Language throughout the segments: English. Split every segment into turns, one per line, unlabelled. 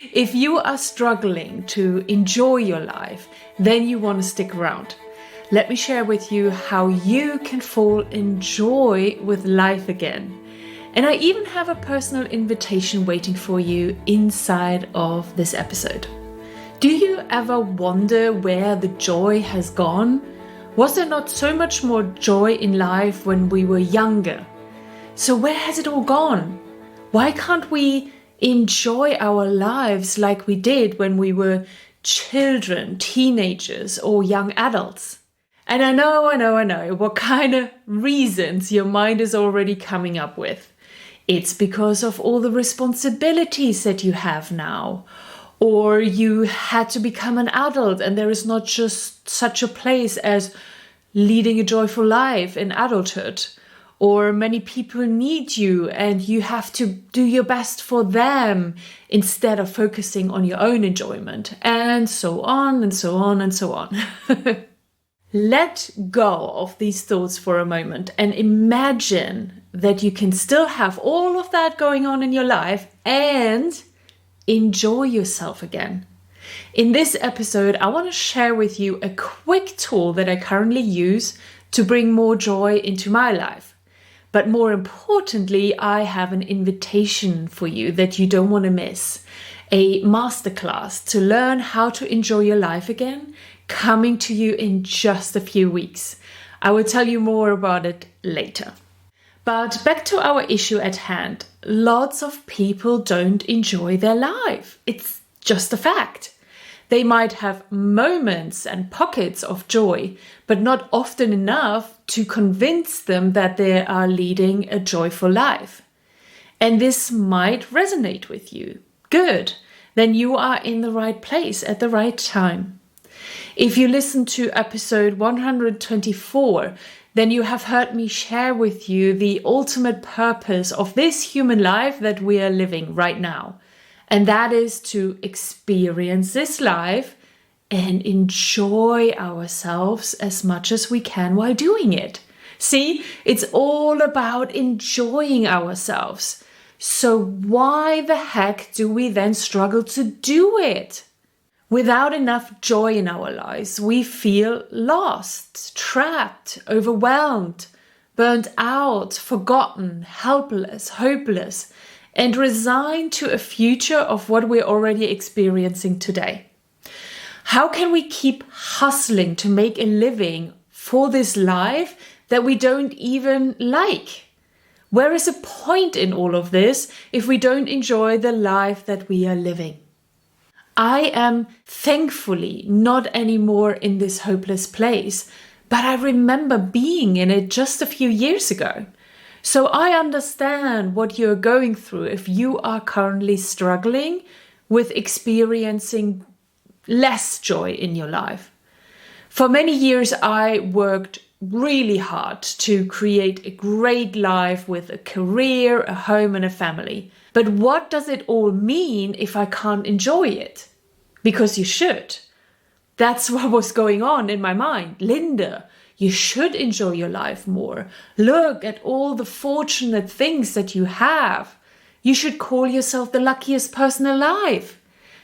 If you are struggling to enjoy your life, then you want to stick around. Let me share with you how you can fall in joy with life again. And I even have a personal invitation waiting for you inside of this episode. Do you ever wonder where the joy has gone? Was there not so much more joy in life when we were younger? So where has it all gone? Why can't we enjoy our lives like we did when we were children, teenagers, or young adults? And I know what kind of reasons your mind is already coming up with. It's because of all the responsibilities that you have now. Or you had to become an adult and there is not just such a place as leading a joyful life in adulthood. Or many people need you and you have to do your best for them instead of focusing on your own enjoyment, and so on and so on and so on. Let go of these thoughts for a moment and imagine that you can still have all of that going on in your life and enjoy yourself again. In this episode, I want to share with you a quick tool that I currently use to bring more joy into my life. But more importantly, I have an invitation for you that you don't want to miss. A masterclass to learn how to enjoy your life again, coming to you in just a few weeks. I will tell you more about it later. But back to our issue at hand. Lots of people don't enjoy their life. It's just a fact. They might have moments and pockets of joy, but not often enough to convince them that they are leading a joyful life. And this might resonate with you. Good. Then you are in the right place at the right time. If you listen to episode 124, then you have heard me share with you the ultimate purpose of this human life that we are living right now. And that is to experience this life and enjoy ourselves as much as we can while doing it. See, it's all about enjoying ourselves. So why the heck do we then struggle to do it? Without enough joy in our lives, we feel lost, trapped, overwhelmed, burnt out, forgotten, helpless, hopeless, and resigned to a future of what we're already experiencing today. How can we keep hustling to make a living for this life that we don't even like? Where is the point in all of this if we don't enjoy the life that we are living? I am thankfully not anymore in this hopeless place, but I remember being in it just a few years ago. So I understand what you're going through if you are currently struggling with experiencing less joy in your life. For many years, I worked really hard to create a great life with a career, a home, and a family. But what does it all mean if I can't enjoy it? Because you should. That's what was going on in my mind. Linda, you should enjoy your life more. Look at all the fortunate things that you have. You should call yourself the luckiest person alive.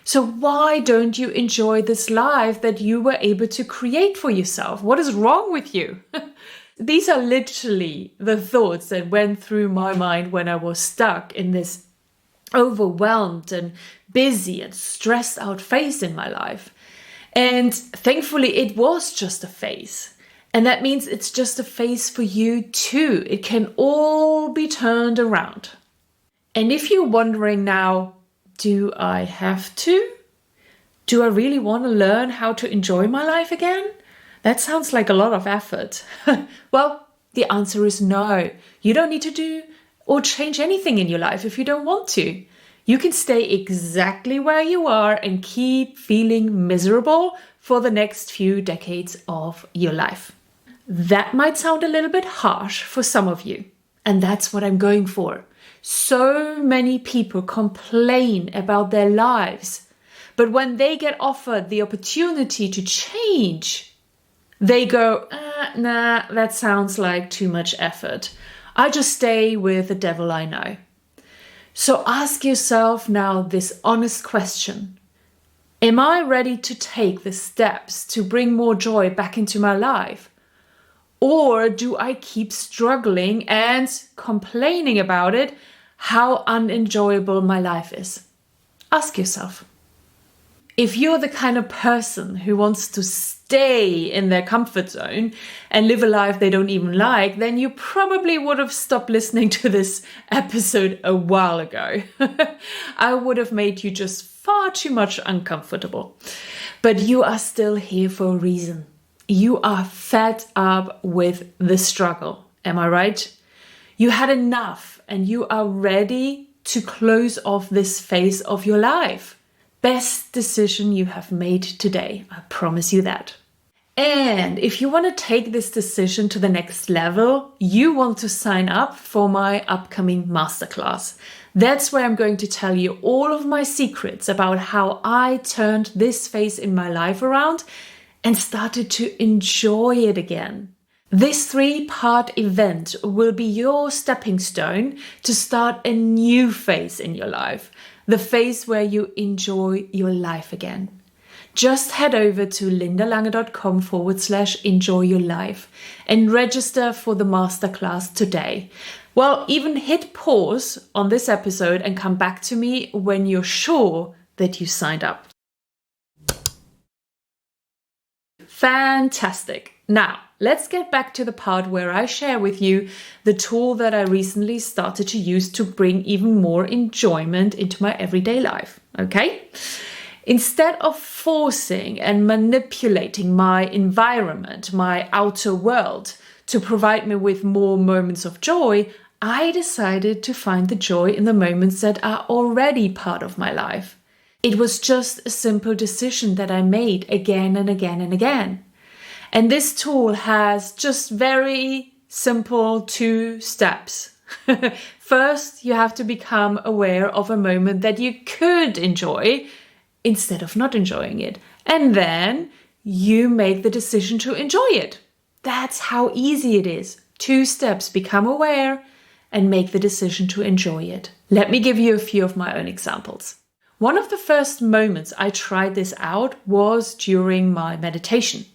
So why don't you enjoy this life that you were able to create for yourself? What is wrong with you? These are literally the thoughts that went through my mind when I was stuck in this overwhelmed and busy and stressed out phase in my life. And thankfully, it was just a phase. And that means it's just a phase for you too. It can all be turned around. And if you're wondering now, do I have to? Do I really want to learn how to enjoy my life again? That sounds like a lot of effort. Well, the answer is no. You don't need to do or change anything in your life if you don't want to. You can stay exactly where you are and keep feeling miserable for the next few decades of your life. That might sound a little bit harsh for some of you, and that's what I'm going for. So many people complain about their lives, but when they get offered the opportunity to change, they go, nah, that sounds like too much effort. I just stay with the devil I know. So ask yourself now this honest question. Am I ready to take the steps to bring more joy back into my life? Or do I keep struggling and complaining about it, how unenjoyable my life is? Ask yourself. If you're the kind of person who wants to stay in their comfort zone and live a life they don't even like, then you probably would have stopped listening to this episode a while ago. I would have made you just far too much uncomfortable. But you are still here for a reason. You are fed up with the struggle. Am I right? You had enough and you are ready to close off this phase of your life. Best decision you have made today. I promise you that. And if you want to take this decision to the next level, you want to sign up for my upcoming masterclass. That's where I'm going to tell you all of my secrets about how I turned this phase in my life around and started to enjoy it again. This 3-part event will be your stepping stone to start a new phase in your life. The phase where you enjoy your life again. Just head over to 𝗓𝗛𝗗𝗡𝗢.com/enjoy your life and register for the masterclass today. Well, even hit pause on this episode and come back to me when you're sure that you signed up. Fantastic. Now, let's get back to the part where I share with you the tool that I recently started to use to bring even more enjoyment into my everyday life. Okay? Instead of forcing and manipulating my environment, my outer world, to provide me with more moments of joy, I decided to find the joy in the moments that are already part of my life. It was just a simple decision that I made again and again and again. And this tool has just very simple 2 steps. First, you have to become aware of a moment that you could enjoy instead of not enjoying it. And then you make the decision to enjoy it. That's how easy it is. 2 steps, become aware and make the decision to enjoy it. Let me give you a few of my own examples. One of the first moments I tried this out was during my meditation.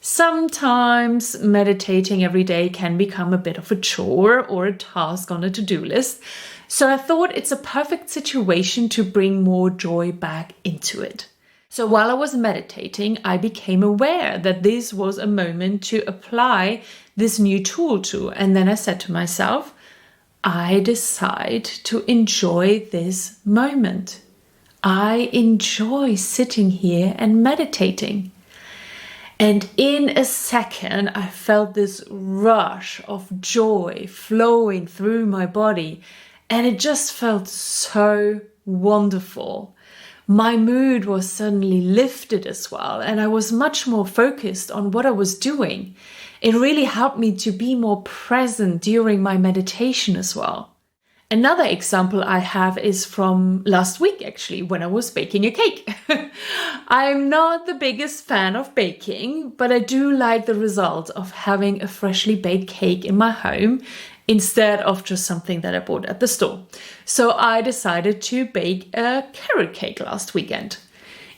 Sometimes meditating every day can become a bit of a chore or a task on a to-do list. So I thought it's a perfect situation to bring more joy back into it. So while I was meditating, I became aware that this was a moment to apply this new tool to. And then I said to myself, I decide to enjoy this moment. I enjoy sitting here and meditating. And in a second, I felt this rush of joy flowing through my body. And it just felt so wonderful. My mood was suddenly lifted as well. And I was much more focused on what I was doing. It really helped me to be more present during my meditation as well. Another example I have is from last week, actually, when I was baking a cake. I'm not the biggest fan of baking, but I do like the result of having a freshly baked cake in my home instead of just something that I bought at the store. So I decided to bake a carrot cake last weekend.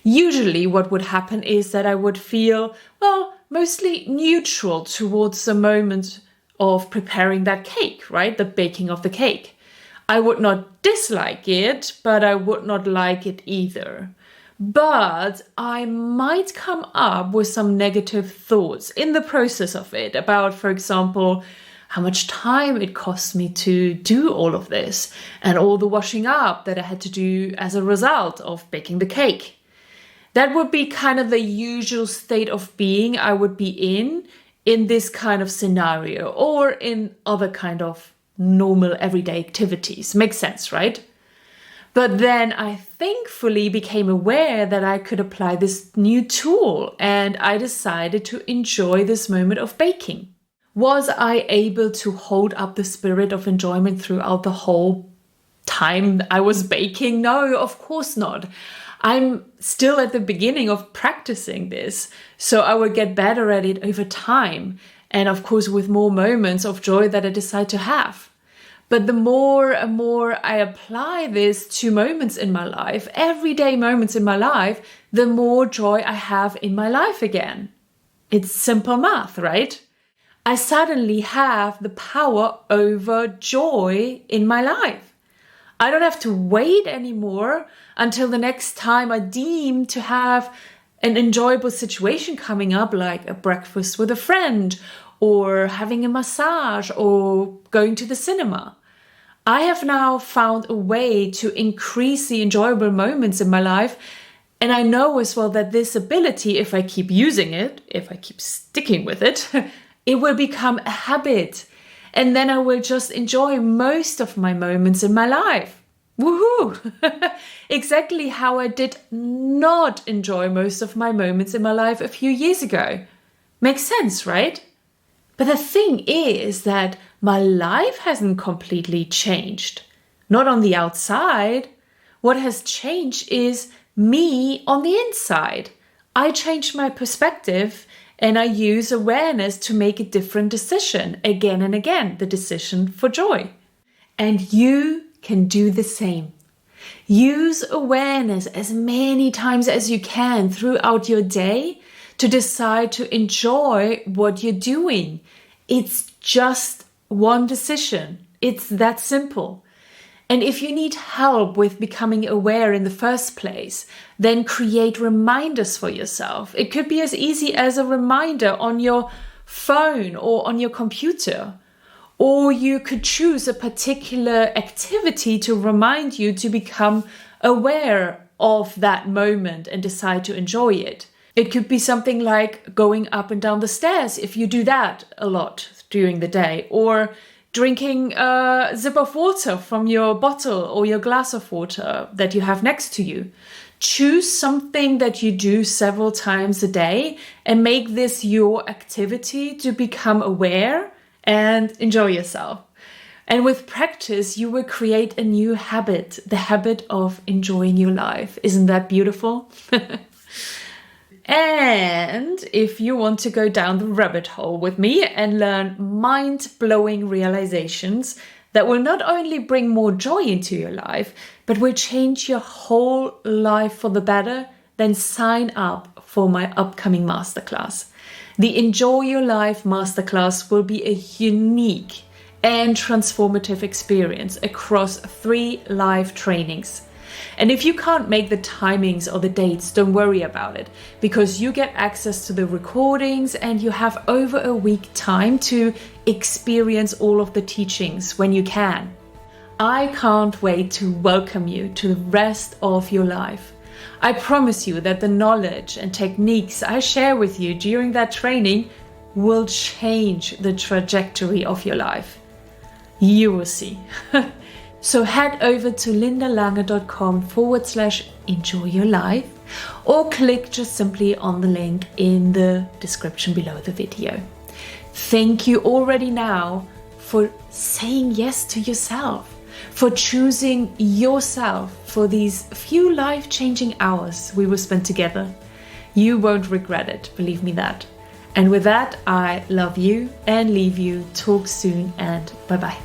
Usually what would happen is that I would feel, well, mostly neutral towards the moment of preparing that cake, right? The baking of the cake. I would not dislike it, but I would not like it either. But I might come up with some negative thoughts in the process of it about, for example, how much time it cost me to do all of this and all the washing up that I had to do as a result of baking the cake. That would be kind of the usual state of being I would be in this kind of scenario or in other kind of normal everyday activities. Makes sense, right? But then I thankfully became aware that I could apply this new tool and I decided to enjoy this moment of baking. Was I able to hold up the spirit of enjoyment throughout the whole time I was baking? No, of course not. I'm still at the beginning of practicing this, so I will get better at it over time. And of course, with more moments of joy that I decide to have. But the more and more I apply this to moments in my life, everyday moments in my life, the more joy I have in my life again. It's simple math, right? I suddenly have the power over joy in my life. I don't have to wait anymore until the next time I deem to have an enjoyable situation coming up, like a breakfast with a friend, or having a massage, or going to the cinema. I have now found a way to increase the enjoyable moments in my life. And I know as well that this ability, if I keep using it, if I keep sticking with it, it will become a habit. And then I will just enjoy most of my moments in my life. Woohoo! Exactly how I did not enjoy most of my moments in my life a few years ago. Makes sense, right? But the thing is that my life hasn't completely changed. Not on the outside. What has changed is me on the inside. I changed my perspective and I use awareness to make a different decision again and again, the decision for joy. And you can do the same. Use awareness as many times as you can throughout your day to decide to enjoy what you're doing. It's just one decision. It's that simple. And if you need help with becoming aware in the first place, then create reminders for yourself. It could be as easy as a reminder on your phone or on your computer. Or you could choose a particular activity to remind you to become aware of that moment and decide to enjoy it. It could be something like going up and down the stairs if you do that a lot during the day, or drinking a sip of water from your bottle or your glass of water that you have next to you. Choose something that you do several times a day and make this your activity to become aware and enjoy yourself. And with practice, you will create a new habit, the habit of enjoying your life. Isn't that beautiful? And if you want to go down the rabbit hole with me and learn mind-blowing realizations that will not only bring more joy into your life, but will change your whole life for the better, then sign up for my upcoming masterclass. The Enjoy Your Life Masterclass will be a unique and transformative experience across 3 live trainings. And if you can't make the timings or the dates, don't worry about it, because you get access to the recordings and you have over a week time to experience all of the teachings when you can. I can't wait to welcome you to the rest of your life. I promise you that the knowledge and techniques I share with you during that training will change the trajectory of your life. You will see. So head over to lindalange.com/enjoy your life, or click just simply on the link in the description below the video. Thank you already now for saying yes to yourself, for choosing yourself for these few life-changing hours we will spend together. You won't regret it, believe me that. And with that, I love you and leave you. Talk soon and bye-bye.